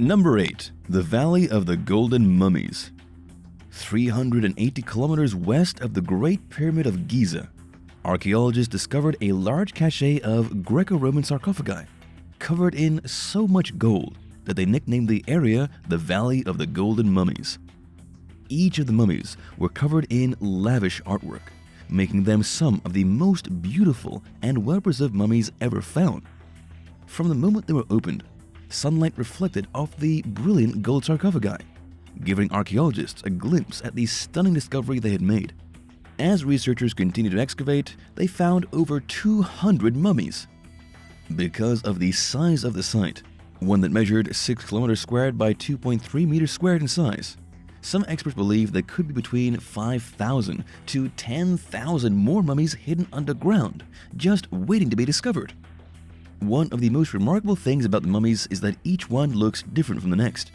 Number 8. The Valley of the Golden Mummies. 380 kilometers west of the Great Pyramid of Giza, archaeologists discovered a large cache of Greco-Roman sarcophagi, covered in so much gold that they nicknamed the area the Valley of the Golden Mummies. Each of the mummies were covered in lavish artwork, making them some of the most beautiful and well-preserved mummies ever found. From the moment they were opened, sunlight reflected off the brilliant gold sarcophagi, giving archaeologists a glimpse at the stunning discovery they had made. As researchers continued to excavate, they found over 200 mummies. Because of the size of the site, one that measured 6 kilometers squared by 2.3 meters squared in size, some experts believe there could be between 5,000 to 10,000 more mummies hidden underground, just waiting to be discovered. One of the most remarkable things about the mummies is that each one looks different from the next.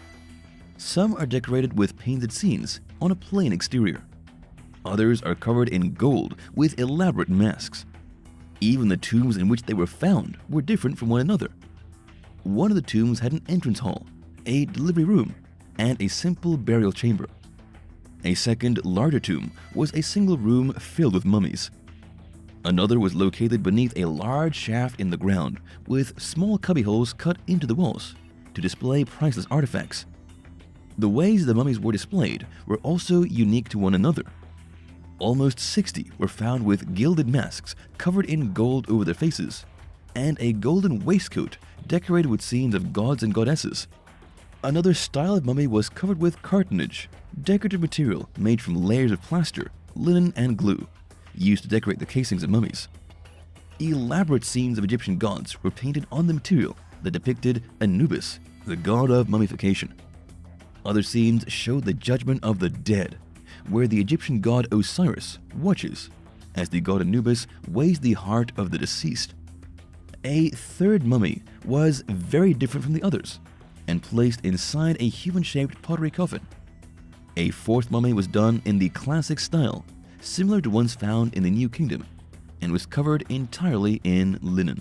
Some are decorated with painted scenes on a plain exterior. Others are covered in gold with elaborate masks. Even the tombs in which they were found were different from one another. One of the tombs had an entrance hall, a delivery room, and a simple burial chamber. A second, larger tomb was a single room filled with mummies. Another was located beneath a large shaft in the ground with small cubbyholes cut into the walls to display priceless artifacts. The ways the mummies were displayed were also unique to one another. Almost 60 were found with gilded masks covered in gold over their faces, and a golden waistcoat decorated with scenes of gods and goddesses. Another style of mummy was covered with cartonnage, decorative material made from layers of plaster, linen, and glue, used to decorate the casings of mummies. Elaborate scenes of Egyptian gods were painted on the material that depicted Anubis, the god of mummification. Other scenes showed the judgment of the dead, where the Egyptian god Osiris watches as the god Anubis weighs the heart of the deceased. A third mummy was very different from the others and placed inside a human-shaped pottery coffin. A fourth mummy was done in the classic style, similar to ones found in the New Kingdom, and was covered entirely in linen.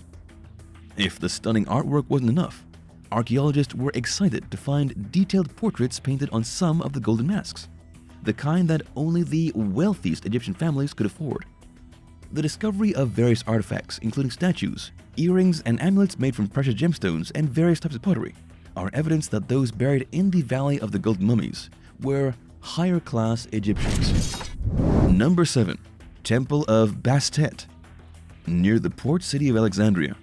If the stunning artwork wasn't enough, archaeologists were excited to find detailed portraits painted on some of the golden masks, the kind that only the wealthiest Egyptian families could afford. The discovery of various artifacts, including statues, earrings, and amulets made from precious gemstones and various types of pottery, are evidence that those buried in the Valley of the Golden Mummies were higher-class Egyptians. Number 7. Temple of Bastet. Near the port city of Alexandria,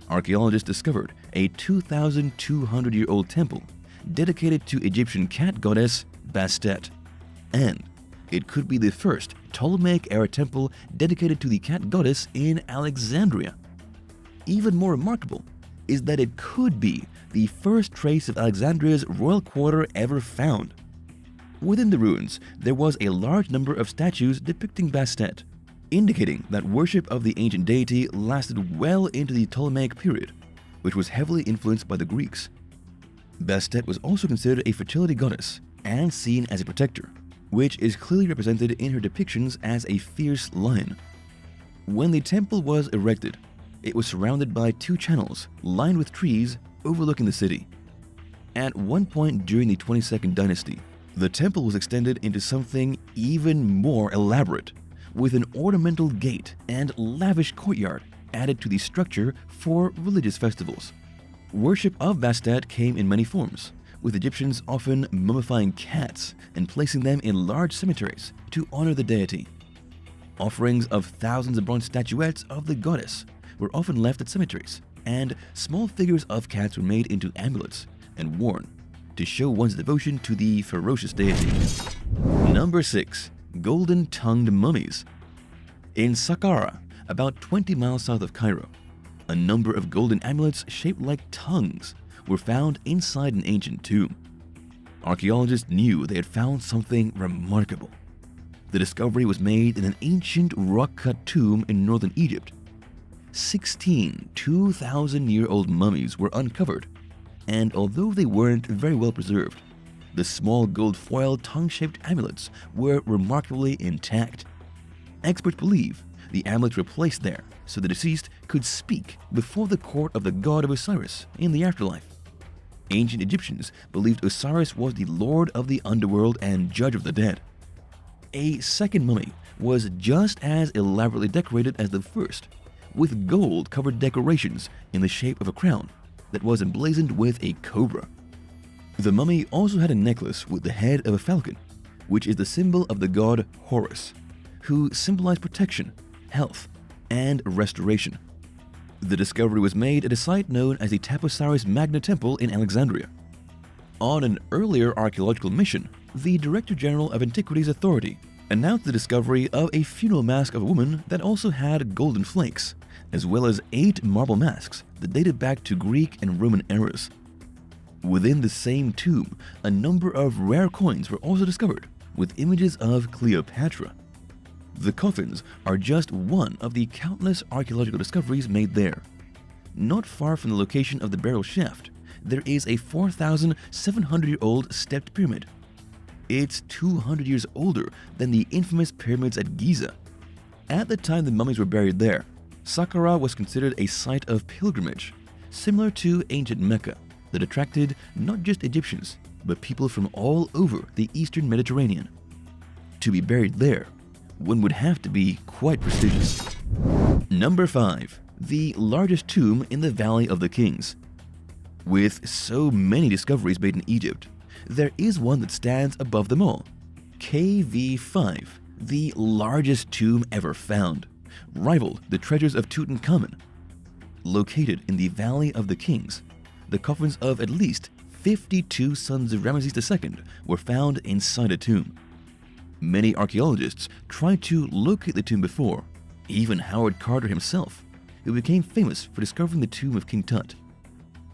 archaeologists discovered a 2,200-year-old temple dedicated to Egyptian cat goddess Bastet, and it could be the first Ptolemaic-era temple dedicated to the cat goddess in Alexandria. Even more remarkable is that it could be the first trace of Alexandria's royal quarter ever found. Within the ruins, there was a large number of statues depicting Bastet, indicating that worship of the ancient deity lasted well into the Ptolemaic period, which was heavily influenced by the Greeks. Bastet was also considered a fertility goddess and seen as a protector, which is clearly represented in her depictions as a fierce lion. When the temple was erected, it was surrounded by 2 channels lined with trees overlooking the city. At one point during the 22nd dynasty, the temple was extended into something even more elaborate, with an ornamental gate and lavish courtyard added to the structure for religious festivals. Worship of Bastet came in many forms, with Egyptians often mummifying cats and placing them in large cemeteries to honor the deity. Offerings of thousands of bronze statuettes of the goddess were often left at cemeteries, and small figures of cats were made into amulets and worn to show one's devotion to the ferocious deity. Number 6. Golden Tongued Mummies. In Sakara, about 20 miles south of Cairo, a number of golden amulets shaped like tongues were found inside an ancient tomb. Archaeologists knew they had found something remarkable. The discovery was made in an ancient rock-cut tomb in northern Egypt. 16 2,000-year-old mummies were uncovered, and although they weren't very well preserved, the small gold foil tongue-shaped amulets were remarkably intact. Experts believe the amulets were placed there so the deceased could speak before the court of the god of Osiris in the afterlife. Ancient Egyptians believed Osiris was the lord of the underworld and judge of the dead. A second mummy was just as elaborately decorated as the first, with gold-covered decorations in the shape of a crown that was emblazoned with a cobra. The mummy also had a necklace with the head of a falcon, which is the symbol of the god Horus, who symbolized protection, health, and restoration. The discovery was made at a site known as the Taposiris Magna Temple in Alexandria. On an earlier archaeological mission, the Director General of Antiquities Authority announced the discovery of a funeral mask of a woman that also had golden flakes, as well as 8 marble masks that dated back to Greek and Roman eras. Within the same tomb, a number of rare coins were also discovered, with images of Cleopatra. The coffins are just one of the countless archaeological discoveries made there. Not far from the location of the burial shaft, there is a 4,700-year-old stepped pyramid. It's 200 years older than the infamous pyramids at Giza. At the time the mummies were buried there, Sakara was considered a site of pilgrimage, similar to ancient Mecca, that attracted not just Egyptians, but people from all over the eastern Mediterranean. To be buried there, one would have to be quite prestigious. Number 5. The largest tomb in the Valley of the Kings. With so many discoveries made in Egypt, there is one that stands above them all. KV5, the largest tomb ever found, rivaled the treasures of Tutankhamun. Located in the Valley of the Kings, the coffins of at least 52 sons of Ramesses II were found inside a tomb. Many archaeologists tried to locate the tomb before, even Howard Carter himself, who became famous for discovering the tomb of King Tut.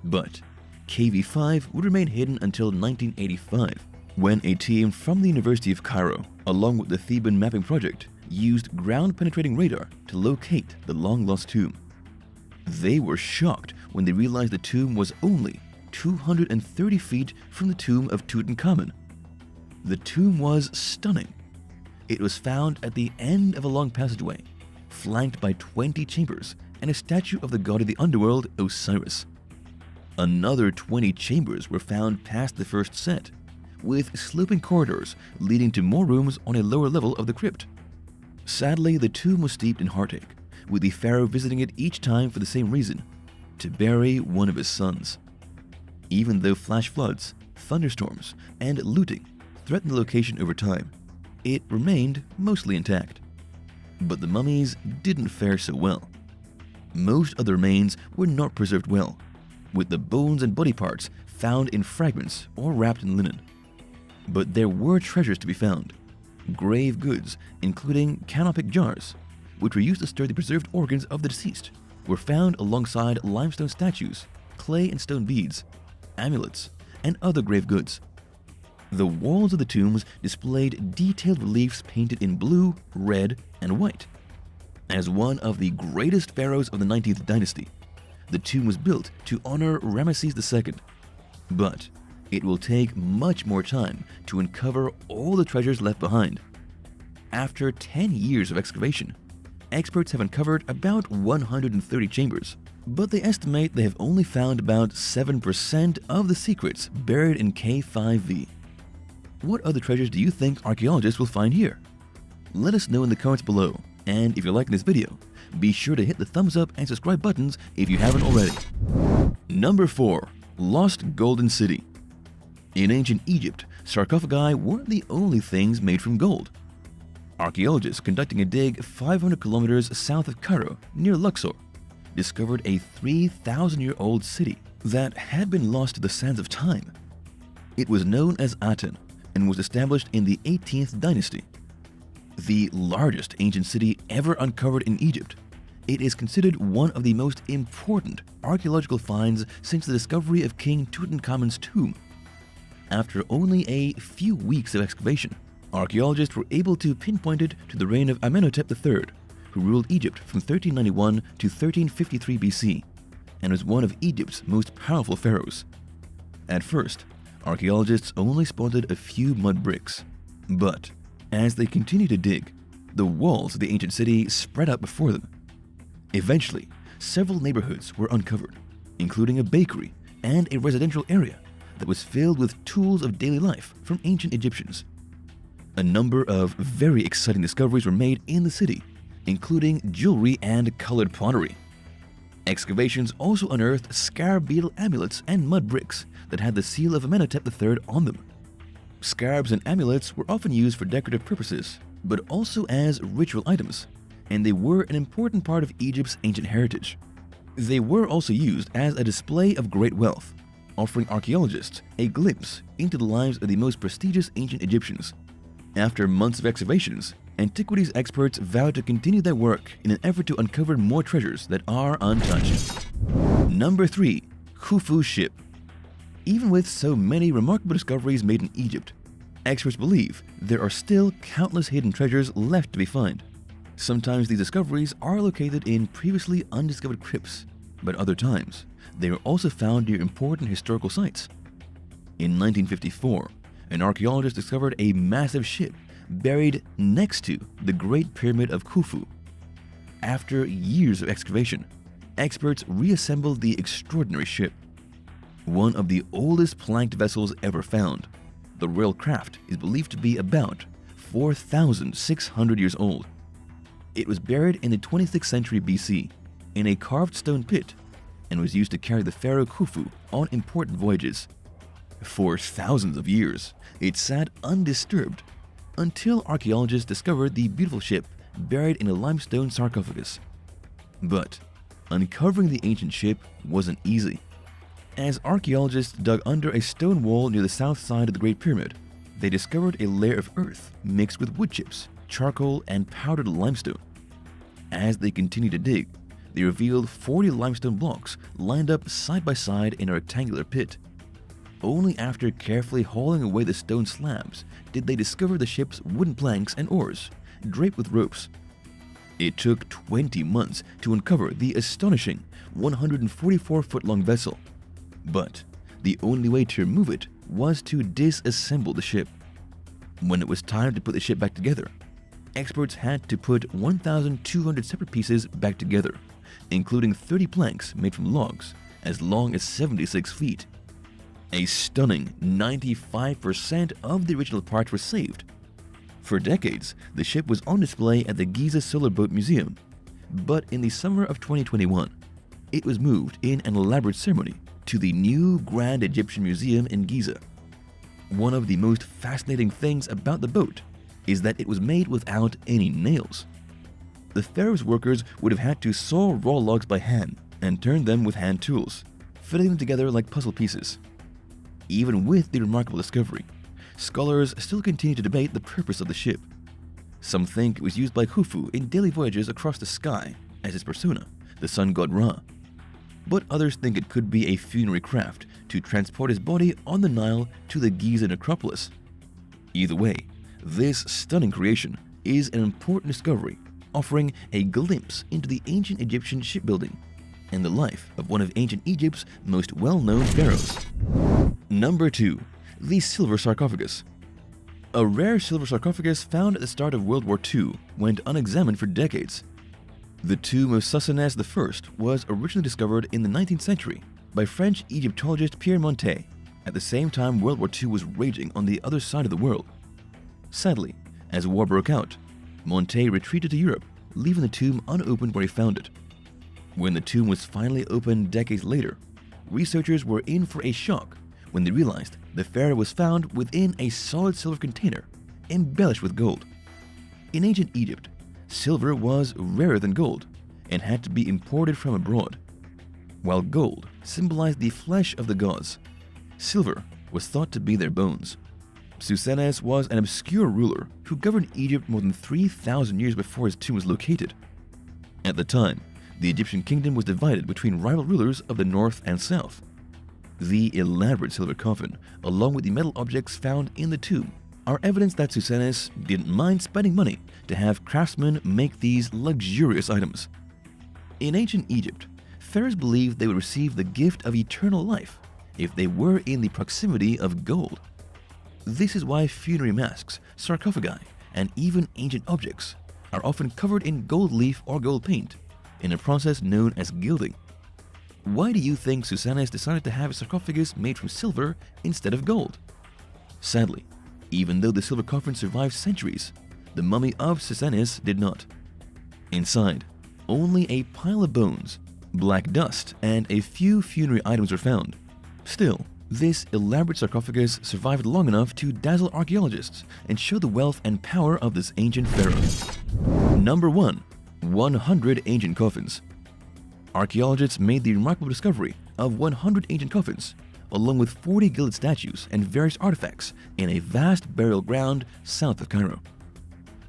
But KV5 would remain hidden until 1985, when a team from the University of Cairo, along with the Theban Mapping Project, used ground-penetrating radar to locate the long-lost tomb. They were shocked when they realized the tomb was only 230 feet from the tomb of Tutankhamun. The tomb was stunning. It was found at the end of a long passageway, flanked by 20 chambers and a statue of the god of the underworld, Osiris. Another 20 chambers were found past the first set, with sloping corridors leading to more rooms on a lower level of the crypt. Sadly, the tomb was steeped in heartache, with the pharaoh visiting it each time for the same reason, to bury one of his sons. Even though flash floods, thunderstorms, and looting threatened the location over time, it remained mostly intact. But the mummies didn't fare so well. Most of the remains were not preserved well, with the bones and body parts found in fragments or wrapped in linen. But there were treasures to be found. Grave goods, including canopic jars, which were used to store the preserved organs of the deceased, were found alongside limestone statues, clay and stone beads, amulets, and other grave goods. The walls of the tombs displayed detailed reliefs painted in blue, red, and white. As one of the greatest pharaohs of the 19th dynasty, the tomb was built to honor Ramesses II. But it will take much more time to uncover all the treasures left behind. After 10 years of excavation, experts have uncovered about 130 chambers, but they estimate they have only found about 7% of the secrets buried in K5V. What other treasures do you think archaeologists will find here? Let us know in the comments below, and if you're liking this video, be sure to hit the thumbs up and subscribe buttons if you haven't already. Number 4. Lost Golden City. In ancient Egypt, sarcophagi weren't the only things made from gold. Archaeologists conducting a dig 500 kilometers south of Cairo, near Luxor, discovered a 3,000-year-old city that had been lost to the sands of time. It was known as Aten and was established in the 18th dynasty. The largest ancient city ever uncovered in Egypt, it is considered one of the most important archaeological finds since the discovery of King Tutankhamun's tomb. After only a few weeks of excavation, archaeologists were able to pinpoint it to the reign of Amenhotep III, who ruled Egypt from 1391 to 1353 BC, and was one of Egypt's most powerful pharaohs. At first, archaeologists only spotted a few mud bricks, but as they continued to dig, the walls of the ancient city spread out before them. Eventually, several neighborhoods were uncovered, including a bakery and a residential area that was filled with tools of daily life from ancient Egyptians. A number of very exciting discoveries were made in the city, including jewelry and colored pottery. Excavations also unearthed scarab beetle amulets and mud bricks that had the seal of Amenhotep III on them. Scarabs and amulets were often used for decorative purposes, but also as ritual items, and they were an important part of Egypt's ancient heritage. They were also used as a display of great wealth, offering archaeologists a glimpse into the lives of the most prestigious ancient Egyptians. After months of excavations, antiquities experts vowed to continue their work in an effort to uncover more treasures that are untouched. Number 3. Kufu Ship. Even with so many remarkable discoveries made in Egypt, experts believe there are still countless hidden treasures left to be found. Sometimes these discoveries are located in previously undiscovered crypts, but other times they are also found near important historical sites. In 1954, an archaeologist discovered a massive ship buried next to the Great Pyramid of Khufu. After years of excavation, experts reassembled the extraordinary ship. One of the oldest planked vessels ever found, the royal craft is believed to be about 4,600 years old. It was buried in the 26th century BC in a carved stone pit and was used to carry the pharaoh Khufu on important voyages. For thousands of years, it sat undisturbed until archaeologists discovered the beautiful ship buried in a limestone sarcophagus. But uncovering the ancient ship wasn't easy. As archaeologists dug under a stone wall near the south side of the Great Pyramid, they discovered a layer of earth mixed with wood chips, charcoal, and powdered limestone. As they continued to dig, they revealed 40 limestone blocks lined up side by side in a rectangular pit. Only after carefully hauling away the stone slabs did they discover the ship's wooden planks and oars, draped with ropes. It took 20 months to uncover the astonishing 144-foot-long vessel, but the only way to remove it was to disassemble the ship. When it was time to put the ship back together, experts had to put 1,200 separate pieces back together, including 30 planks made from logs as long as 76 feet. A stunning 95% of the original parts were saved. For decades, the ship was on display at the Giza Solar Boat Museum, but in the summer of 2021, it was moved in an elaborate ceremony to the new Grand Egyptian Museum in Giza. One of the most fascinating things about the boat is that it was made without any nails. The pharaoh's workers would have had to saw raw logs by hand and turn them with hand tools, fitting them together like puzzle pieces. Even with the remarkable discovery, scholars still continue to debate the purpose of the ship. Some think it was used by Khufu in daily voyages across the sky as his persona, the sun god Ra. But others think it could be a funerary craft to transport his body on the Nile to the Giza necropolis. Either way, this stunning creation is an important discovery, offering a glimpse into the ancient Egyptian shipbuilding and the life of one of ancient Egypt's most well-known pharaohs. Number 2. The Silver Sarcophagus. A rare silver sarcophagus found at the start of World War II went unexamined for decades. The tomb of Susanès I was originally discovered in the 19th century by French Egyptologist Pierre Montet, at the same time World War II was raging on the other side of the world. Sadly, as war broke out, Montet retreated to Europe, leaving the tomb unopened where he found it. When the tomb was finally opened decades later, researchers were in for a shock when they realized the pharaoh was found within a solid silver container embellished with gold. In ancient Egypt, silver was rarer than gold and had to be imported from abroad. While gold symbolized the flesh of the gods, silver was thought to be their bones. Susanès was an obscure ruler who governed Egypt more than 3,000 years before his tomb was located. At the time, the Egyptian kingdom was divided between rival rulers of the north and south. The elaborate silver coffin, along with the metal objects found in the tomb, are evidence that Susanès didn't mind spending money to have craftsmen make these luxurious items. In ancient Egypt, pharaohs believed they would receive the gift of eternal life if they were in the proximity of gold. This is why funerary masks, sarcophagi, and even ancient objects are often covered in gold leaf or gold paint in a process known as gilding. Why do you think Susanus decided to have a sarcophagus made from silver instead of gold? Sadly, even though the silver coffin survived centuries, the mummy of Susanus did not. Inside, only a pile of bones, black dust, and a few funerary items were found. Still, this elaborate sarcophagus survived long enough to dazzle archaeologists and show the wealth and power of this ancient pharaoh. Number 1. 100 Ancient Coffins. Archaeologists made the remarkable discovery of 100 ancient coffins, along with 40 gilded statues and various artifacts in a vast burial ground south of Cairo.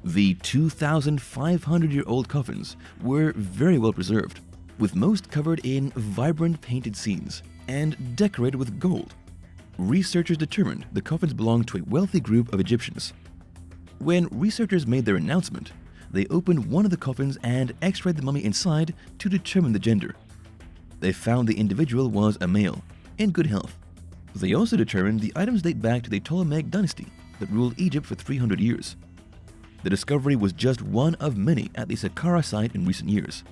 The 2,500-year-old coffins were very well preserved, with most covered in vibrant painted scenes and decorated with gold. Researchers determined the coffins belonged to a wealthy group of Egyptians. When researchers made their announcement, they opened one of the coffins and x-rayed the mummy inside to determine the gender. They found the individual was a male, in good health. They also determined the items date back to the Ptolemaic dynasty that ruled Egypt for 300 years. The discovery was just one of many at the Sakara site in recent years.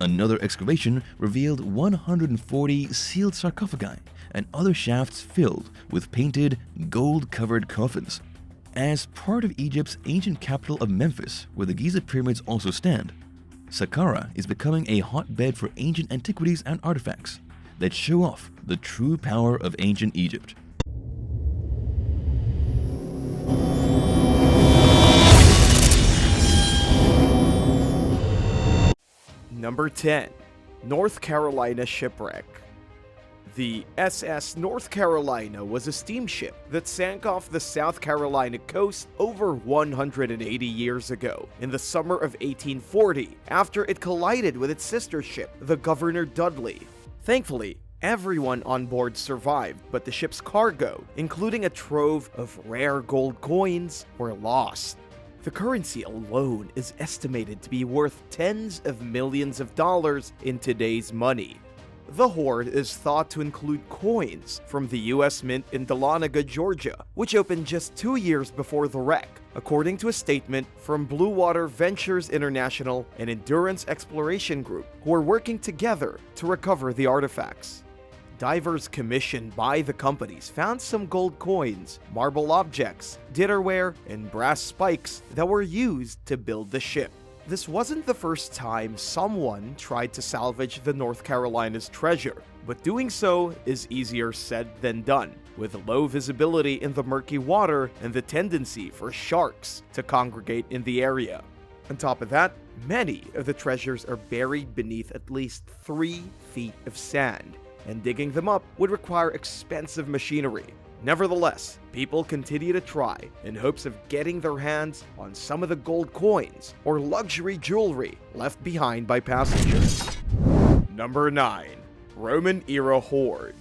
Another excavation revealed 140 sealed sarcophagi and other shafts filled with painted, gold-covered coffins. As part of Egypt's ancient capital of Memphis, where the Giza pyramids also stand, Sakara is becoming a hotbed for ancient antiquities and artifacts that show off the true power of ancient Egypt. Number 10. North Carolina Shipwreck. The SS North Carolina was a steamship that sank off the South Carolina coast over 180 years ago, in the summer of 1840, after it collided with its sister ship, the Governor Dudley. Thankfully, everyone on board survived, but the ship's cargo, including a trove of rare gold coins, were lost. The currency alone is estimated to be worth tens of millions of dollars in today's money. The hoard is thought to include coins from the US Mint in Dahlonega, Georgia, which opened just 2 years before the wreck, according to a statement from Blue Water Ventures International and Endurance Exploration Group, who are working together to recover the artifacts. Divers commissioned by the companies found some gold coins, marble objects, dinnerware, and brass spikes that were used to build the ship. This wasn't the first time someone tried to salvage the North Carolina's treasure, but doing so is easier said than done, with low visibility in the murky water and the tendency for sharks to congregate in the area. On top of that, many of the treasures are buried beneath at least 3 feet of sand, and digging them up would require expensive machinery. Nevertheless, people continue to try in hopes of getting their hands on some of the gold coins or luxury jewelry left behind by passengers. Number 9. Roman Era Horde.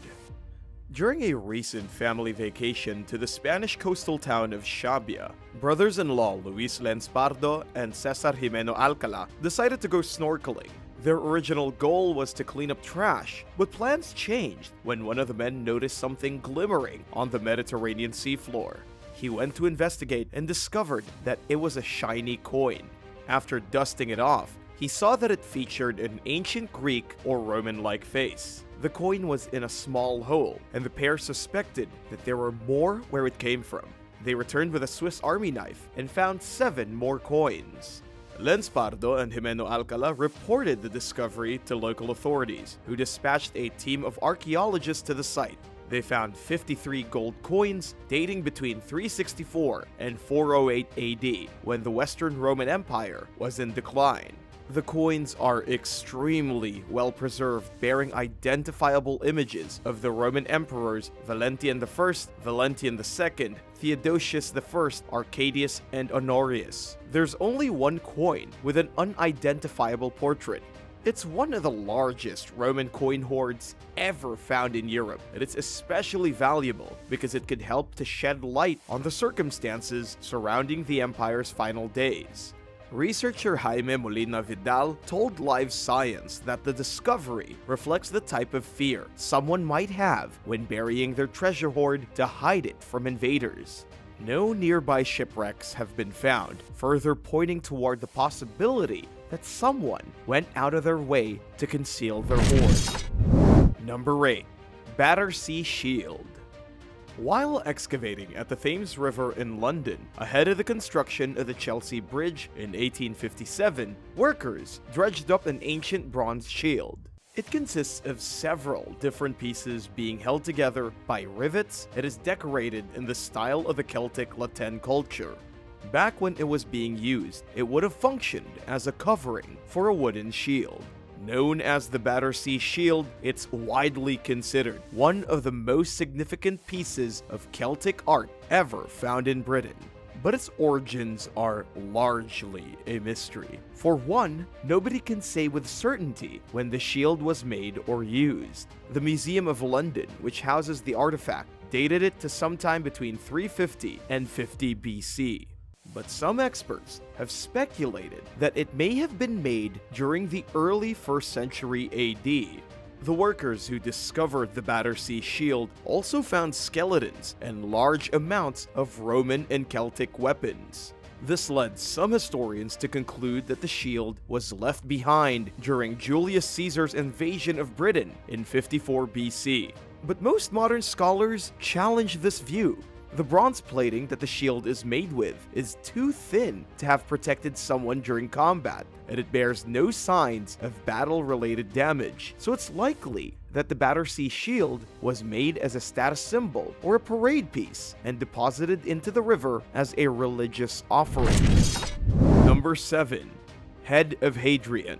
During a recent family vacation to the Spanish coastal town of Xabia, brothers-in-law Luis Lenspardo and Cesar Jimeno Alcala decided to go snorkeling. Their original goal was to clean up trash, but plans changed when one of the men noticed something glimmering on the Mediterranean seafloor. He went to investigate and discovered that it was a shiny coin. After dusting it off, he saw that it featured an ancient Greek or Roman-like face. The coin was in a small hole, and the pair suspected that there were more where it came from. They returned with a Swiss Army knife and found 7 more coins. Lenspardo and Jimeno Alcala reported the discovery to local authorities, who dispatched a team of archaeologists to the site. They found 53 gold coins dating between 364 and 408 AD, when the Western Roman Empire was in decline. The coins are extremely well preserved, bearing identifiable images of the Roman emperors Valentinian I, Valentinian II, Theodosius I, Arcadius, and Honorius. There's only one coin with an unidentifiable portrait. It's one of the largest Roman coin hoards ever found in Europe, and it's especially valuable because it could help to shed light on the circumstances surrounding the empire's final days. Researcher Jaime Molina Vidal told Live Science that the discovery reflects the type of fear someone might have when burying their treasure hoard to hide it from invaders. No nearby shipwrecks have been found, further pointing toward the possibility that someone went out of their way to conceal their hoard. Number 8. Battersea Shield. While excavating at the Thames River in London, ahead of the construction of the Chelsea Bridge in 1857, workers dredged up an ancient bronze shield. It consists of several different pieces being held together by rivets and is decorated in the style of the Celtic Latin culture. Back when it was being used, it would have functioned as a covering for a wooden shield. Known as the Battersea Shield, it's widely considered one of the most significant pieces of Celtic art ever found in Britain. But its origins are largely a mystery. For one, nobody can say with certainty when the shield was made or used. The Museum of London, which houses the artifact, dated it to sometime between 350 and 50 BC. But some experts have speculated that it may have been made during the early 1st century AD. The workers who discovered the Battersea Shield also found skeletons and large amounts of Roman and Celtic weapons. This led some historians to conclude that the shield was left behind during Julius Caesar's invasion of Britain in 54 BC. But most modern scholars challenge this view. The bronze plating that the shield is made with is too thin to have protected someone during combat, and it bears no signs of battle-related damage, so it's likely that the Battersea Shield was made as a status symbol or a parade piece and deposited into the river as a religious offering. Number 7. Head of Hadrian.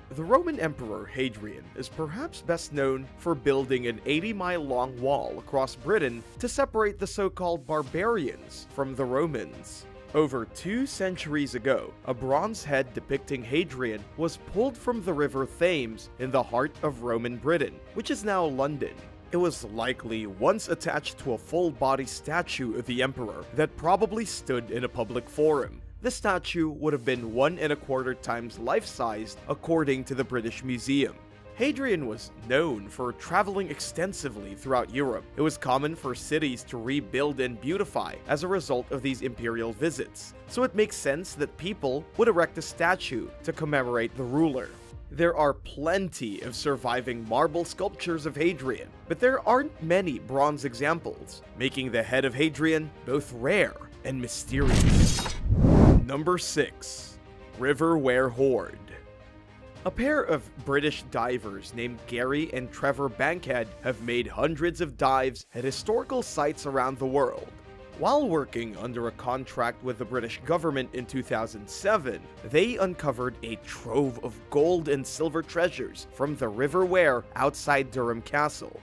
The Roman Emperor Hadrian is perhaps best known for building an 80-mile-long wall across Britain to separate the so-called barbarians from the Romans. Over 2 centuries ago, a bronze head depicting Hadrian was pulled from the River Thames in the heart of Roman Britain, which is now London. It was likely once attached to a full-body statue of the emperor that probably stood in a public forum. The statue would have been 1¼ times life-sized according to the British Museum. Hadrian was known for traveling extensively throughout Europe. It was common for cities to rebuild and beautify as a result of these imperial visits, so it makes sense that people would erect a statue to commemorate the ruler. There are plenty of surviving marble sculptures of Hadrian, but there aren't many bronze examples, making the head of Hadrian both rare and mysterious. Number 6. Riverware Horde. A pair of British divers named Gary and Trevor Bankhead have made hundreds of dives at historical sites around the world. While working under a contract with the British government in 2007, they uncovered a trove of gold and silver treasures from the River Wear outside Durham Castle.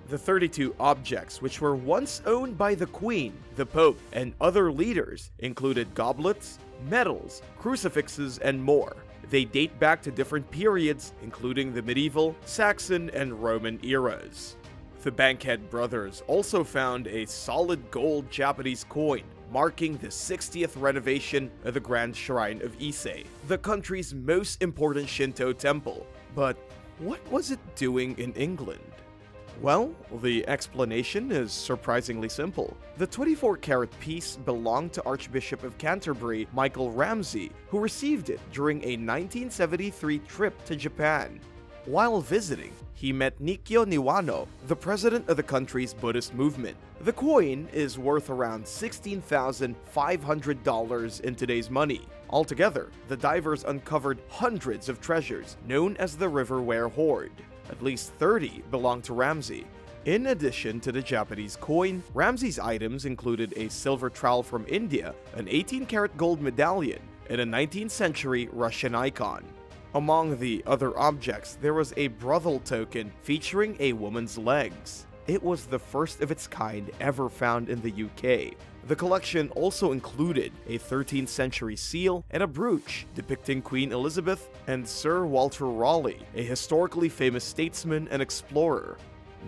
The 32 objects, which were once owned by the Queen, the Pope, and other leaders, included goblets, medals, crucifixes, and more. They date back to different periods, including the medieval, Saxon, and Roman eras. The Bankhead brothers also found a solid gold Japanese coin, marking the 60th renovation of the Grand Shrine of Ise, the country's most important Shinto temple. But what was it doing in England? Well, the explanation is surprisingly simple. The 24-carat piece belonged to Archbishop of Canterbury, Michael Ramsay, who received it during a 1973 trip to Japan. While visiting, he met Nikkyo Niwano, the president of the country's Buddhist movement. The coin is worth around $16,500 in today's money. Altogether, the divers uncovered hundreds of treasures known as the Riverware Horde. At least 30 belonged to Ramsay. In addition to the Japanese coin, Ramsay's items included a silver trowel from India, an 18-karat gold medallion, and a 19th century Russian icon. Among the other objects, there was a brothel token featuring a woman's legs. It was the first of its kind ever found in the UK. The collection also included a 13th century seal and a brooch depicting Queen Elizabeth and Sir Walter Raleigh, a historically famous statesman and explorer.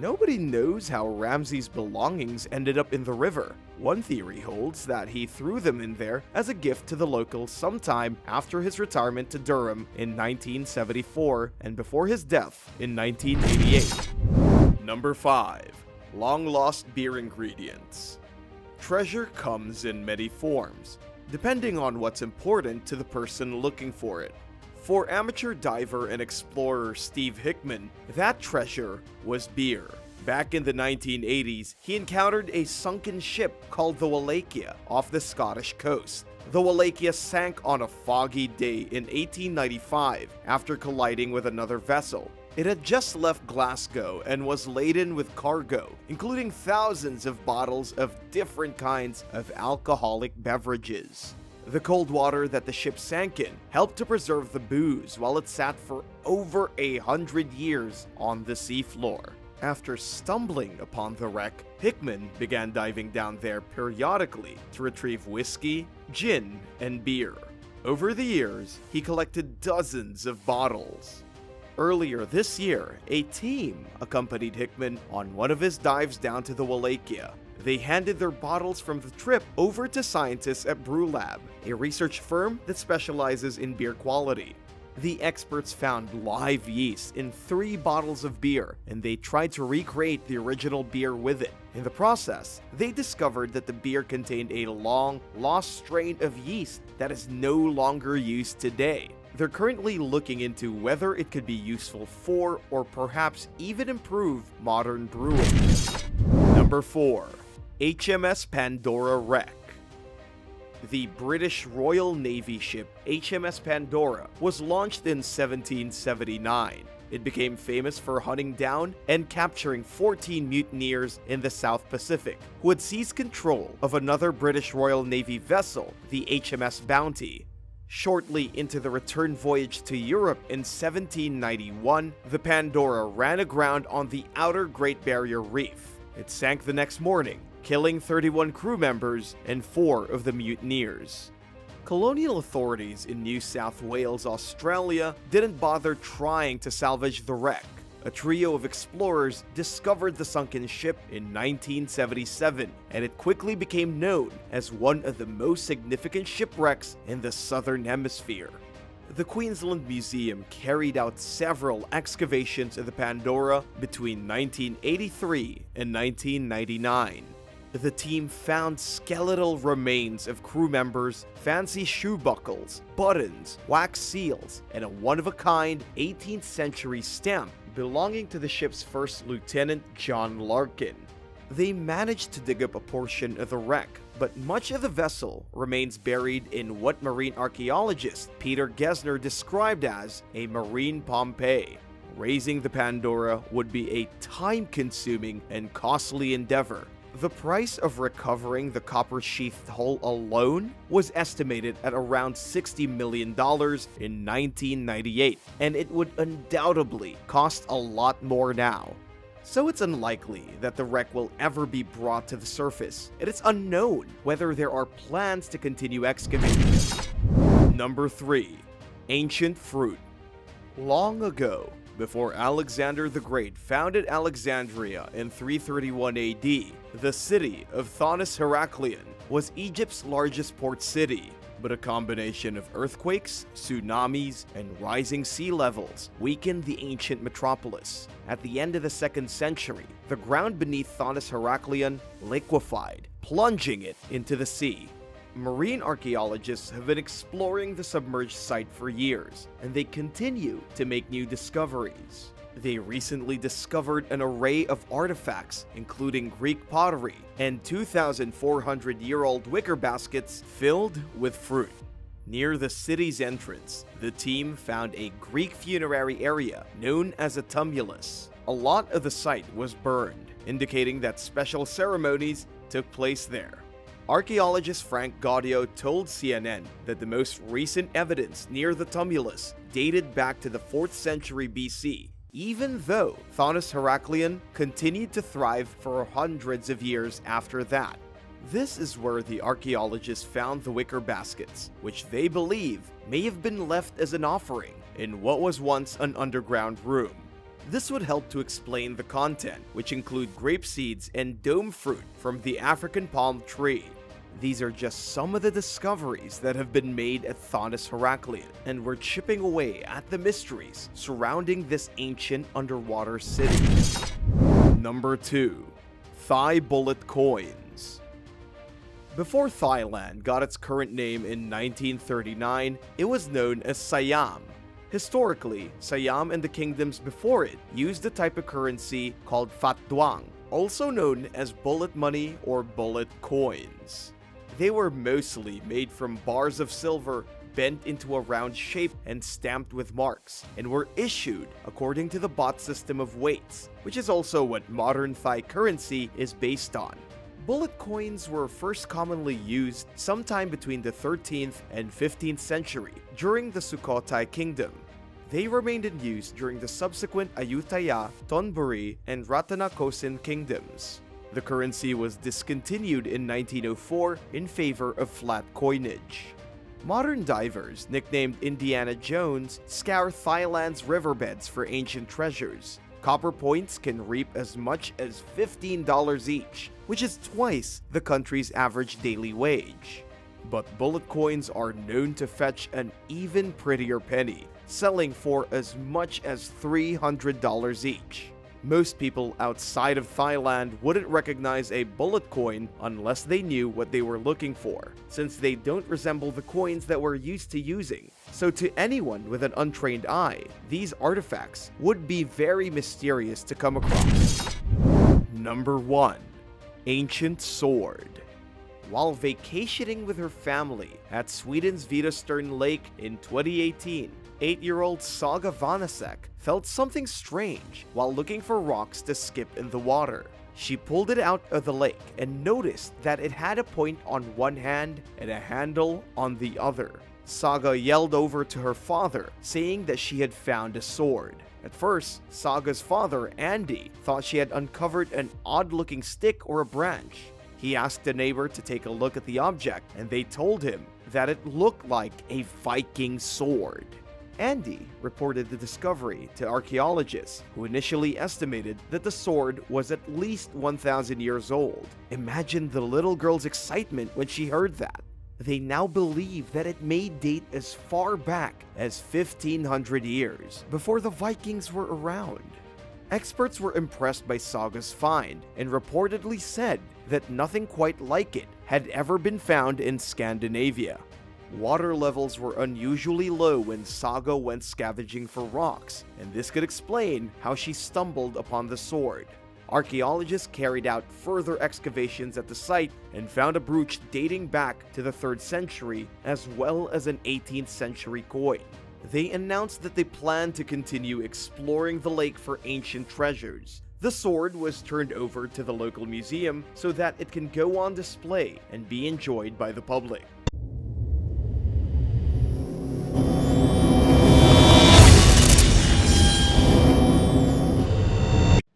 Nobody knows how Ramsay's belongings ended up in the river. One theory holds that he threw them in there as a gift to the locals sometime after his retirement to Durham in 1974 and before his death in 1988. Number 5. Long-lost beer ingredients. Treasure comes in many forms, depending on what's important to the person looking for it. For amateur diver and explorer Steve Hickman, that treasure was beer. Back in the 1980s, he encountered a sunken ship called the Wallachia off the Scottish coast. The Wallachia sank on a foggy day in 1895 after colliding with another vessel. It had just left Glasgow and was laden with cargo, including thousands of bottles of different kinds of alcoholic beverages. The cold water that the ship sank in helped to preserve the booze while it sat for over 100 years on the seafloor. After stumbling upon the wreck, Hickman began diving down there periodically to retrieve whiskey, gin, and beer. Over the years, he collected dozens of bottles. Earlier this year, a team accompanied Hickman on one of his dives down to the Wallachia. They handed their bottles from the trip over to scientists at Brewlab, a research firm that specializes in beer quality. The experts found live yeast in 3 bottles of beer, and they tried to recreate the original beer with it. In the process, they discovered that the beer contained a long-lost strain of yeast that is no longer used today. They're currently looking into whether it could be useful for, or perhaps even improve, modern brewing. Number 4. HMS Pandora Wreck. The British Royal Navy ship HMS Pandora was launched in 1779. It became famous for hunting down and capturing 14 mutineers in the South Pacific, who had seized control of another British Royal Navy vessel, the HMS Bounty. Shortly into the return voyage to Europe in 1791, the Pandora ran aground on the outer Great Barrier Reef. It sank the next morning, killing 31 crew members and 4 of the mutineers. Colonial authorities in New South Wales, Australia didn't bother trying to salvage the wreck. A trio of explorers discovered the sunken ship in 1977, and it quickly became known as one of the most significant shipwrecks in the Southern Hemisphere. The Queensland Museum carried out several excavations of the Pandora between 1983 and 1999. The team found skeletal remains of crew members, fancy shoe buckles, buttons, wax seals, and a one-of-a-kind 18th century stamp belonging to the ship's first lieutenant, John Larkin. They managed to dig up a portion of the wreck, but much of the vessel remains buried in what marine archaeologist Peter Gesner described as a marine Pompeii. Raising the Pandora would be a time-consuming and costly endeavor. The price of recovering the copper-sheathed hull alone was estimated at around $60 million in 1998, and it would undoubtedly cost a lot more now. So it's unlikely that the wreck will ever be brought to the surface, and it's unknown whether there are plans to continue excavating. Number 3. Ancient Fruit. Long ago, before Alexander the Great founded Alexandria in 331 AD, the city of Thonis Heracleion was Egypt's largest port city, but a combination of earthquakes, tsunamis, and rising sea levels weakened the ancient metropolis. At the end of the 2nd century, the ground beneath Thonis Heracleion liquefied, plunging it into the sea. Marine archaeologists have been exploring the submerged site for years, and they continue to make new discoveries. They recently discovered an array of artifacts, including Greek pottery and 2,400-year-old wicker baskets filled with fruit. Near the city's entrance, the team found a Greek funerary area known as a tumulus. A lot of the site was burned, indicating that special ceremonies took place there. Archaeologist Frank Gaudio told CNN that the most recent evidence near the tumulus dated back to the 4th century BC, even though Thonis Heracleion continued to thrive for hundreds of years after that. This is where the archaeologists found the wicker baskets, which they believe may have been left as an offering in what was once an underground room. This would help to explain the content, which include grape seeds and dome fruit from the African palm tree. These are just some of the discoveries that have been made at Thonis Heracleion, and we're chipping away at the mysteries surrounding this ancient underwater city. Number 2. Thai bullet coins. Before Thailand got its current name in 1939, it was known as Siam. Historically, Siam and the kingdoms before it used a type of currency called Phat Duang, also known as bullet money or bullet coins. They were mostly made from bars of silver bent into a round shape and stamped with marks, and were issued according to the baht system of weights, which is also what modern Thai currency is based on. Bullet coins were first commonly used sometime between the 13th and 15th century during the Sukhothai kingdom. They remained in use during the subsequent Ayutthaya, Thonburi, and Ratanakosin kingdoms. The currency was discontinued in 1904 in favor of flat coinage. Modern divers, nicknamed Indiana Jones, scour Thailand's riverbeds for ancient treasures. Copper points can reap as much as $15 each, which is twice the country's average daily wage. But bullet coins are known to fetch an even prettier penny, selling for as much as $300 each. Most people outside of Thailand wouldn't recognize a bullet coin unless they knew what they were looking for, since they don't resemble the coins that we're used to using. So to anyone with an untrained eye, these artifacts would be very mysterious to come across. Number 1. Ancient Sword. While vacationing with her family at Sweden's Vitastern Lake in 2018, 8-year-old Saga Vanasek felt something strange while looking for rocks to skip in the water. She pulled it out of the lake and noticed that it had a point on one hand and a handle on the other. Saga yelled over to her father, saying that she had found a sword. At first, Saga's father, Andy, thought she had uncovered an odd-looking stick or a branch. He asked a neighbor to take a look at the object, and they told him that it looked like a Viking sword. Andy reported the discovery to archaeologists, who initially estimated that the sword was at least 1,000 years old. Imagine the little girl's excitement when she heard that. They now believe that it may date as far back as 1,500 years, before the Vikings were around. Experts were impressed by Saga's find and reportedly said that nothing quite like it had ever been found in Scandinavia. Water levels were unusually low when Saga went scavenging for rocks, and this could explain how she stumbled upon the sword. Archaeologists carried out further excavations at the site and found a brooch dating back to the 3rd century, as well as an 18th century coin. They announced that they planned to continue exploring the lake for ancient treasures. The sword was turned over to the local museum so that it can go on display and be enjoyed by the public.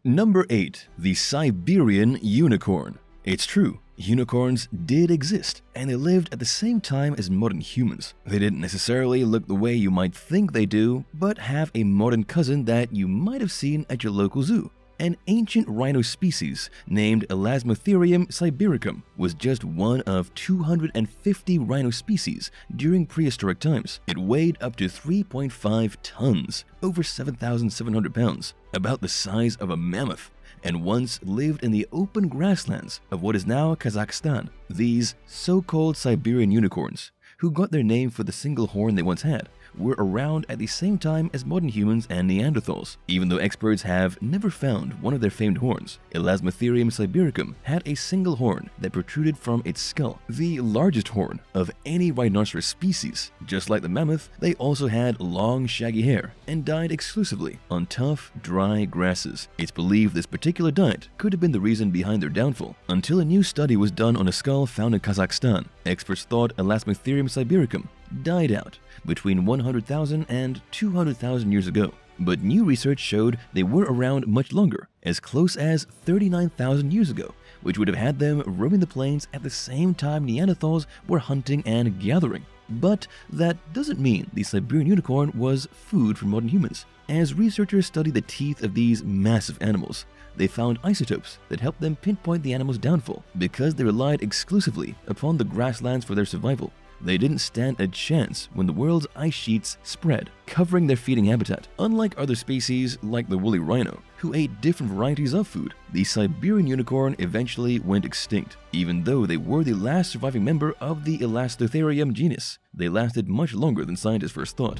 Number 8. The Siberian Unicorn. It's true, unicorns did exist, and they lived at the same time as modern humans. They didn't necessarily look the way you might think they do, but have a modern cousin that you might have seen at your local zoo. An ancient rhino species named Elasmotherium sibericum was just one of 250 rhino species during prehistoric times. It weighed up to 3.5 tons, over 7,700 pounds, about the size of a mammoth, and once lived in the open grasslands of what is now Kazakhstan. These so-called Siberian unicorns, who got their name for the single horn they once had, were around at the same time as modern humans and Neanderthals. Even though experts have never found one of their famed horns, Elasmotherium sibericum had a single horn that protruded from its skull, the largest horn of any rhinoceros species. Just like the mammoth, they also had long, shaggy hair and died exclusively on tough, dry grasses. It's believed this particular diet could have been the reason behind their downfall, until a new study was done on a skull found in Kazakhstan. Experts thought Elasmotherium sibericum died out between 100,000 and 200,000 years ago. But new research showed they were around much longer, as close as 39,000 years ago, which would have had them roaming the plains at the same time Neanderthals were hunting and gathering. But that doesn't mean the Siberian unicorn was food for modern humans. As researchers studied the teeth of these massive animals, they found isotopes that helped them pinpoint the animal's downfall because they relied exclusively upon the grasslands for their survival. They didn't stand a chance when the world's ice sheets spread, covering their feeding habitat. Unlike other species like the woolly rhino, who ate different varieties of food, the Siberian unicorn eventually went extinct. Even though they were the last surviving member of the Elastotherium genus, they lasted much longer than scientists first thought.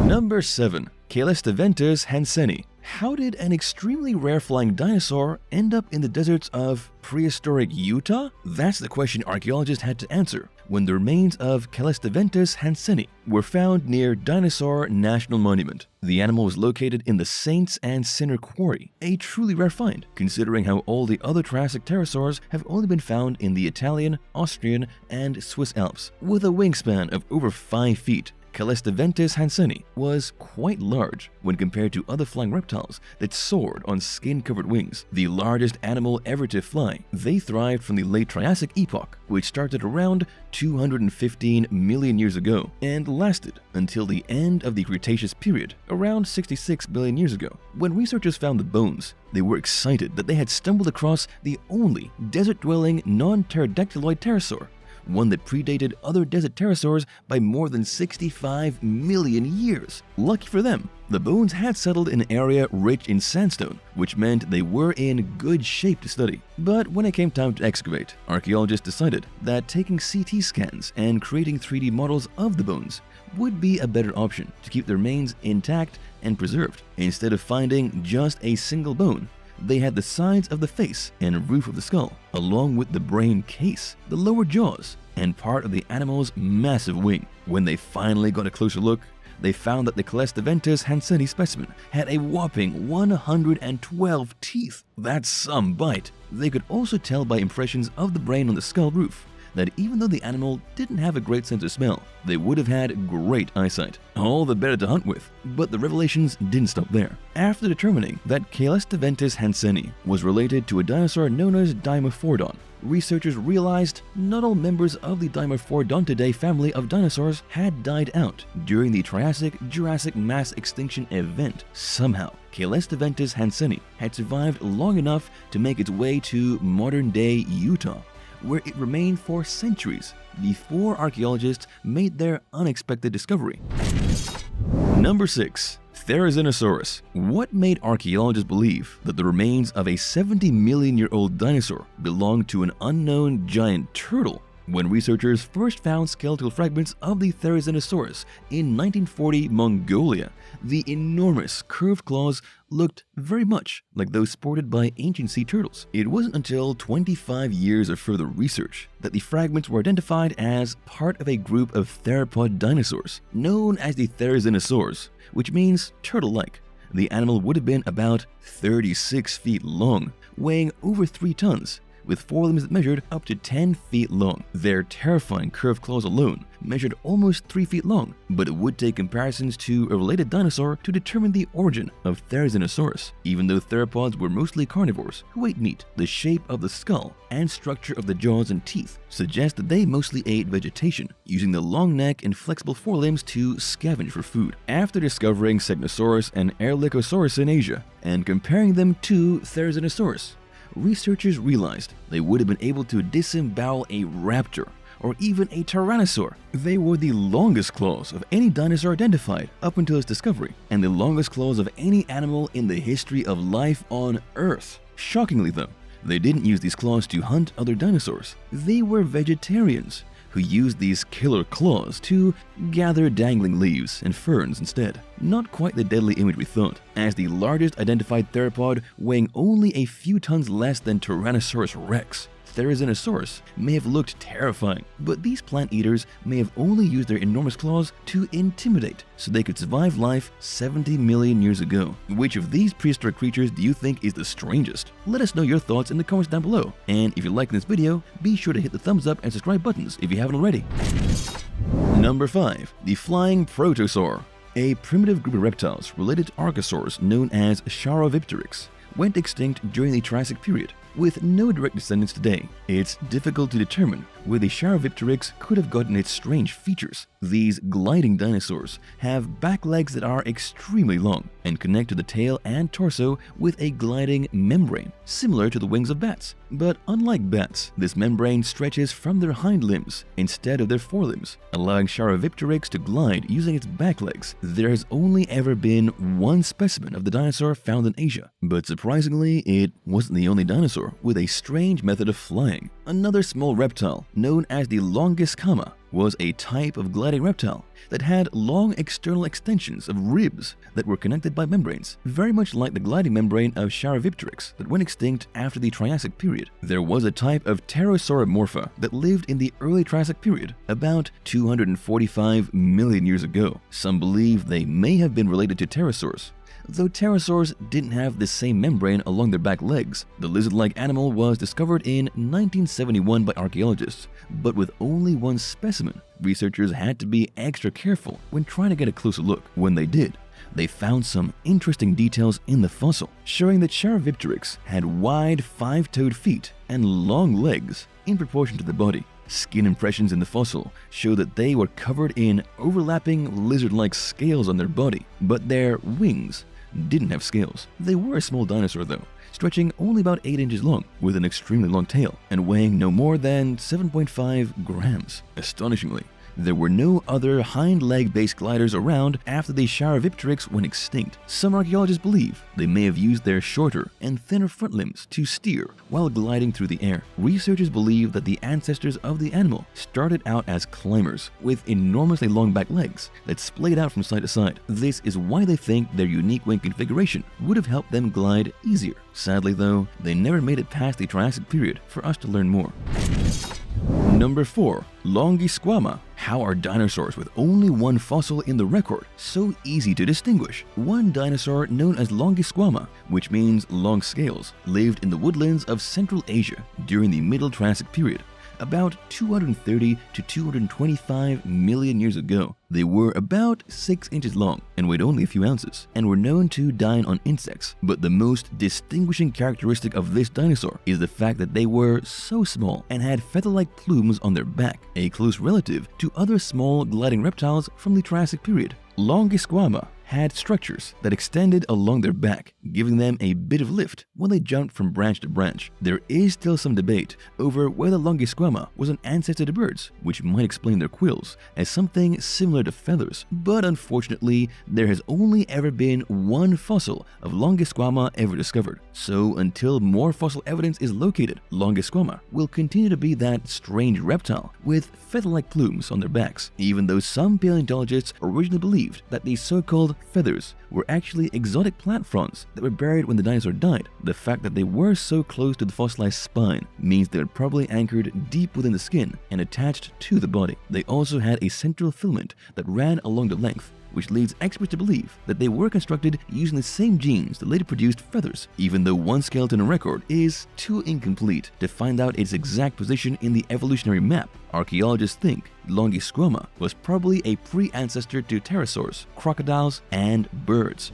Number 7. Caelestventus hanseni. How did an extremely rare flying dinosaur end up in the deserts of prehistoric Utah? That's the question archaeologists had to answer when the remains of Caelestventus hanseni were found near Dinosaur National Monument. The animal was located in the Saints and Sinner Quarry, a truly rare find, considering how all the other Triassic pterosaurs have only been found in the Italian, Austrian, and Swiss Alps. With a wingspan of over 5 feet, Caelestventus hanseni was quite large when compared to other flying reptiles that soared on skin-covered wings. The largest animal ever to fly, they thrived from the late Triassic epoch, which started around 215 million years ago and lasted until the end of the Cretaceous period, around 66 billion years ago. When researchers found the bones, they were excited that they had stumbled across the only desert-dwelling non-pterodactyloid pterosaur, one that predated other desert pterosaurs by more than 65 million years. Lucky for them, the bones had settled in an area rich in sandstone, which meant they were in good shape to study. But when it came time to excavate, archaeologists decided that taking CT scans and creating 3D models of the bones would be a better option to keep their remains intact and preserved. Instead of finding just a single bone, they had the sides of the face and roof of the skull, along with the brain case, the lower jaws, and part of the animal's massive wing. When they finally got a closer look, they found that the Caelestventus hanseni specimen had a whopping 112 teeth. That's some bite. They could also tell by impressions of the brain on the skull roof that even though the animal didn't have a great sense of smell, they would have had great eyesight. All the better to hunt with. But the revelations didn't stop there. After determining that Caelestventus hanseni was related to a dinosaur known as Dimorphodon, researchers realized not all members of the Dimorphodontidae family of dinosaurs had died out during the Triassic-Jurassic mass extinction event. Somehow, Caelestventus hanseni had survived long enough to make its way to modern-day Utah, where it remained for centuries before archaeologists made their unexpected discovery. Number 6. Therizinosaurus. What made archaeologists believe that the remains of a 70-million-year-old dinosaur belonged to an unknown giant turtle? When researchers first found skeletal fragments of the Therizinosaurus in 1940 Mongolia, the enormous curved claws looked very much like those sported by ancient sea turtles. It wasn't until 25 years of further research that the fragments were identified as part of a group of theropod dinosaurs known as the Therizinosaurs, which means turtle-like. The animal would have been about 36 feet long, weighing over 3 tons, with forelimbs that measured up to 10 feet long. Their terrifying curved claws alone measured almost 3 feet long, but it would take comparisons to a related dinosaur to determine the origin of Therizinosaurus. Even though theropods were mostly carnivores who ate meat, the shape of the skull and structure of the jaws and teeth suggest that they mostly ate vegetation, using the long neck and flexible forelimbs to scavenge for food. After discovering Segnosaurus and Erlikosaurus in Asia and comparing them to Therizinosaurus, researchers realized they would have been able to disembowel a raptor or even a tyrannosaur. They were the longest claws of any dinosaur identified up until its discovery, and the longest claws of any animal in the history of life on Earth. Shockingly though, they didn't use these claws to hunt other dinosaurs. They were vegetarians who used these killer claws to gather dangling leaves and ferns instead. Not quite the deadly image we thought, as the largest identified theropod weighing only a few tons less than Tyrannosaurus rex. Therizinosaurus may have looked terrifying, but these plant eaters may have only used their enormous claws to intimidate so they could survive life 70 million years ago. Which of these prehistoric creatures do you think is the strangest? Let us know your thoughts in the comments down below, and if you're liking this video, be sure to hit the thumbs up and subscribe buttons if you haven't already. Number 5. The Flying Protosaur. A primitive group of reptiles related to archosaurs known as Charopteryx went extinct during the Triassic period. With no direct descendants today, it's difficult to determine where the Charovipteryx could have gotten its strange features. These gliding dinosaurs have back legs that are extremely long and connect to the tail and torso with a gliding membrane, similar to the wings of bats. But unlike bats, this membrane stretches from their hind limbs instead of their forelimbs, allowing Charovipteryx to glide using its back legs. There has only ever been one specimen of the dinosaur found in Asia, but surprisingly, it wasn't the only dinosaur with a strange method of flying. Another small reptile, known as the Longis, was a type of gliding reptile that had long external extensions of ribs that were connected by membranes, very much like the gliding membrane of Charovipteryx that went extinct after the Triassic period. There was a type of Pterosauropomorpha that lived in the early Triassic period, about 245 million years ago. Some believe they may have been related to pterosaurs, though pterosaurs didn't have the same membrane along their back legs. The lizard-like animal was discovered in 1971 by archaeologists, but with only one specimen. Researchers had to be extra careful when trying to get a closer look. When they did, they found some interesting details in the fossil, showing that Charovipteryx had wide five-toed feet and long legs in proportion to the body. Skin impressions in the fossil show that they were covered in overlapping lizard-like scales on their body, but their wings didn't have scales. They were a small dinosaur though, stretching only about 8 inches long, with an extremely long tail, and weighing no more than 7.5 grams. Astonishingly, there were no other hind leg-based gliders around after the Charovipteryx went extinct. Some archaeologists believe they may have used their shorter and thinner front limbs to steer while gliding through the air. Researchers believe that the ancestors of the animal started out as climbers with enormously long back legs that splayed out from side to side. This is why they think their unique wing configuration would have helped them glide easier. Sadly though, they never made it past the Triassic period for us to learn more. Number 4. Longisquama. How are dinosaurs with only one fossil in the record so easy to distinguish? One dinosaur known as Longisquama, which means long scales, lived in the woodlands of Central Asia during the Middle Triassic period, about 230 to 225 million years ago. They were about 6 inches long and weighed only a few ounces, and were known to dine on insects. But the most distinguishing characteristic of this dinosaur is the fact that they were so small and had feather-like plumes on their back, a close relative to other small gliding reptiles from the Triassic period. Longisquama had structures that extended along their back, giving them a bit of lift when they jumped from branch to branch. There is still some debate over whether Longisquama was an ancestor to birds, which might explain their quills as something similar to feathers. But unfortunately, there has only ever been one fossil of Longisquama ever discovered. So until more fossil evidence is located, Longisquama will continue to be that strange reptile with feather-like plumes on their backs, even though some paleontologists originally believed that these so-called feathers were actually exotic plant fronds that were buried when the dinosaur died. The fact that they were so close to the fossilized spine means they were probably anchored deep within the skin and attached to the body. They also had a central filament that ran along the length, which leads experts to believe that they were constructed using the same genes that later produced feathers, even though one skeleton record is too incomplete to find out its exact position in the evolutionary map. Archaeologists think Longisquama was probably a pre-ancestor to pterosaurs, crocodiles, and birds.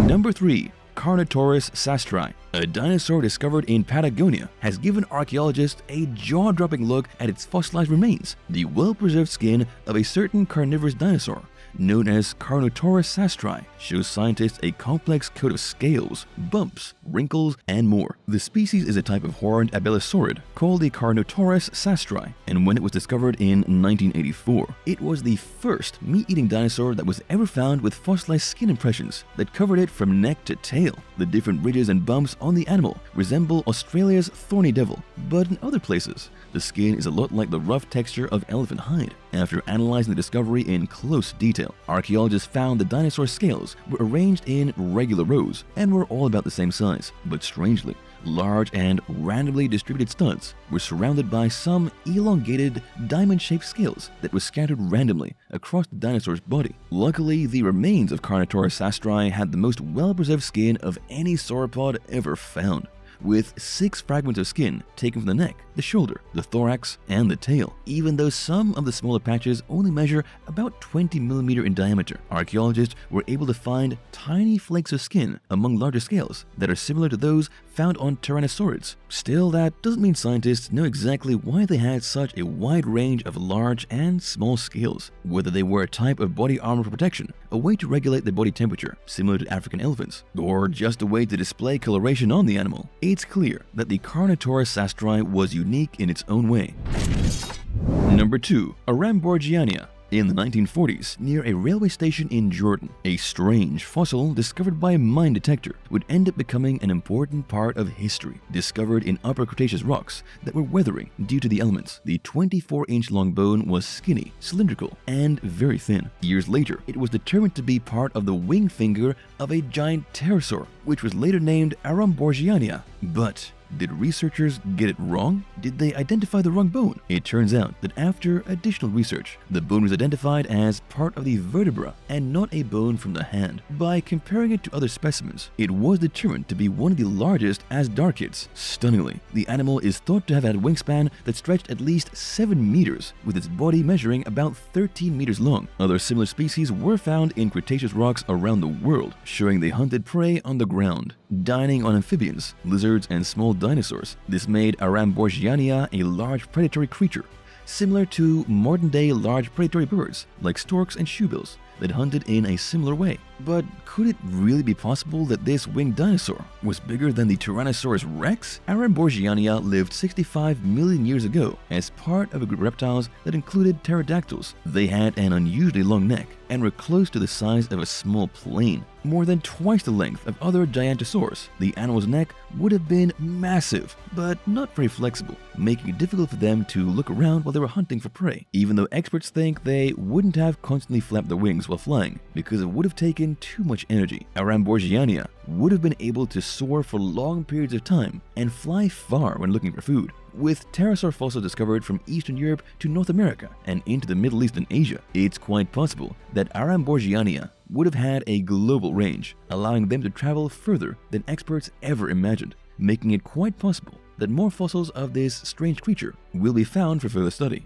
Number 3. Carnotaurus sastri. A dinosaur discovered in Patagonia has given archaeologists a jaw-dropping look at its fossilized remains, the well-preserved skin of a certain carnivorous dinosaur known as Carnotaurus sastri shows scientists a complex coat of scales, bumps, wrinkles, and more. The species is a type of horned abelosaurid called the Carnotaurus sastri, and when it was discovered in 1984, it was the first meat-eating dinosaur that was ever found with fossilized skin impressions that covered it from neck to tail. The different ridges and bumps on the animal resemble Australia's thorny devil, but in other places, the skin is a lot like the rough texture of elephant hide. After analyzing the discovery in close detail, archaeologists found the dinosaur scales were arranged in regular rows and were all about the same size. But strangely, large and randomly distributed studs were surrounded by some elongated, diamond-shaped scales that were scattered randomly across the dinosaur's body. Luckily, the remains of Carnotaurus sastri had the most well-preserved skin of any sauropod ever found, with 6 fragments of skin taken from the neck, the shoulder, the thorax, and the tail. Even though some of the smaller patches only measure about 20 millimeters in diameter, archaeologists were able to find tiny flakes of skin among larger scales that are similar to those found on Tyrannosaurids. Still, that doesn't mean scientists know exactly why they had such a wide range of large and small scales, whether they were a type of body armor for protection, a way to regulate the body temperature, similar to African elephants, or just a way to display coloration on the animal. It's clear that the Carnotaurus sastri was unique in its own way. Number 2. Aramborgiania. In the 1940s, near a railway station in Jordan, a strange fossil discovered by a mine detector would end up becoming an important part of history. Discovered in Upper Cretaceous rocks that were weathering due to the elements, the 24-inch long bone was skinny, cylindrical, and very thin. Years later, it was determined to be part of the wing finger of a giant pterosaur, which was later named Aramborgiania. But did researchers get it wrong? Did they identify the wrong bone? It turns out that after additional research, the bone was identified as part of the vertebra and not a bone from the hand. By comparing it to other specimens, it was determined to be one of the largest asdarchids. Stunningly, the animal is thought to have had a wingspan that stretched at least 7 meters, with its body measuring about 13 meters long. Other similar species were found in Cretaceous rocks around the world, showing they hunted prey on the ground, dining on amphibians, lizards, and small dinosaurs. This made Aramborgiania a large predatory creature, similar to modern-day large predatory birds like storks and shoebills that hunted in a similar way. But could it really be possible that this winged dinosaur was bigger than the Tyrannosaurus rex? Aramborgiania lived 65 million years ago as part of a group of reptiles that included pterodactyls. They had an unusually long neck and were close to the size of a small plane, more than twice the length of other gigantosaurs. The animal's neck would have been massive, but not very flexible, making it difficult for them to look around while they were hunting for prey, even though experts think they wouldn't have constantly flapped their wings while flying because it would have taken too much energy. Aramborgiania would have been able to soar for long periods of time and fly far when looking for food. With pterosaur fossils discovered from Eastern Europe to North America and into the Middle East and Asia, it's quite possible that Aramborgiania would have had a global range, allowing them to travel further than experts ever imagined, making it quite possible that more fossils of this strange creature will be found for further study.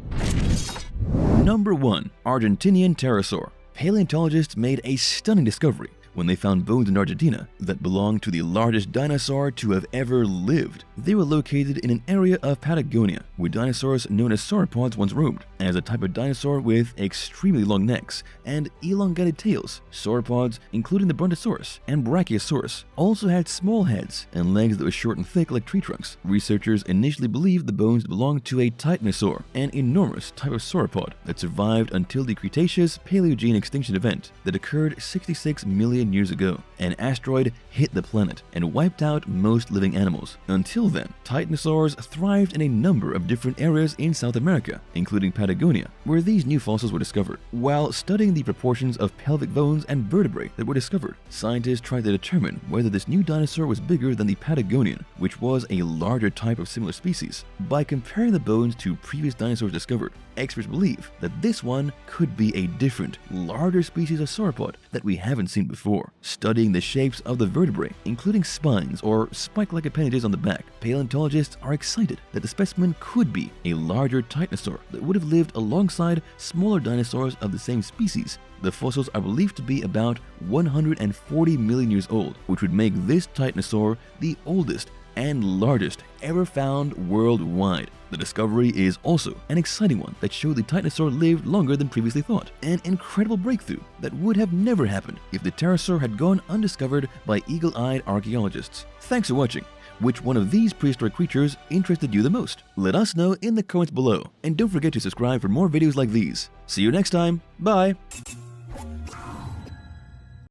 Number 1. Argentinian Terrasaur. Paleontologists made a stunning discovery when they found bones in Argentina that belonged to the largest dinosaur to have ever lived. They were located in an area of Patagonia where dinosaurs known as sauropods once roamed. As a type of dinosaur with extremely long necks and elongated tails, sauropods, including the Brontosaurus and Brachiosaurus, also had small heads and legs that were short and thick like tree trunks. Researchers initially believed the bones belonged to a Titanosaur, an enormous type of sauropod that survived until the Cretaceous Paleogene extinction event that occurred 66 million years ago. An asteroid hit the planet and wiped out most living animals. Until then, Titanosaurs thrived in a number of different areas in South America, including Patagonia, where these new fossils were discovered. While studying the proportions of pelvic bones and vertebrae that were discovered, scientists tried to determine whether this new dinosaur was bigger than the Patagonian, which was a larger type of similar species. By comparing the bones to previous dinosaurs discovered, experts believe that this one could be a different, larger species of sauropod that we haven't seen before. Studying the shapes of the vertebrae, including spines or spike-like appendages on the back, paleontologists are excited that the specimen could be a larger Titanosaur that would have lived alongside smaller dinosaurs of the same species. The fossils are believed to be about 140 million years old, which would make this Titanosaur the oldest and largest ever found worldwide. The discovery is also an exciting one that showed the Titanosaur lived longer than previously thought, an incredible breakthrough that would have never happened if the pterosaur had gone undiscovered by eagle-eyed archaeologists. Thanks for watching. Which one of these prehistoric creatures interested you the most? Let us know in the comments below, and don't forget to subscribe for more videos like these. See you next time, bye!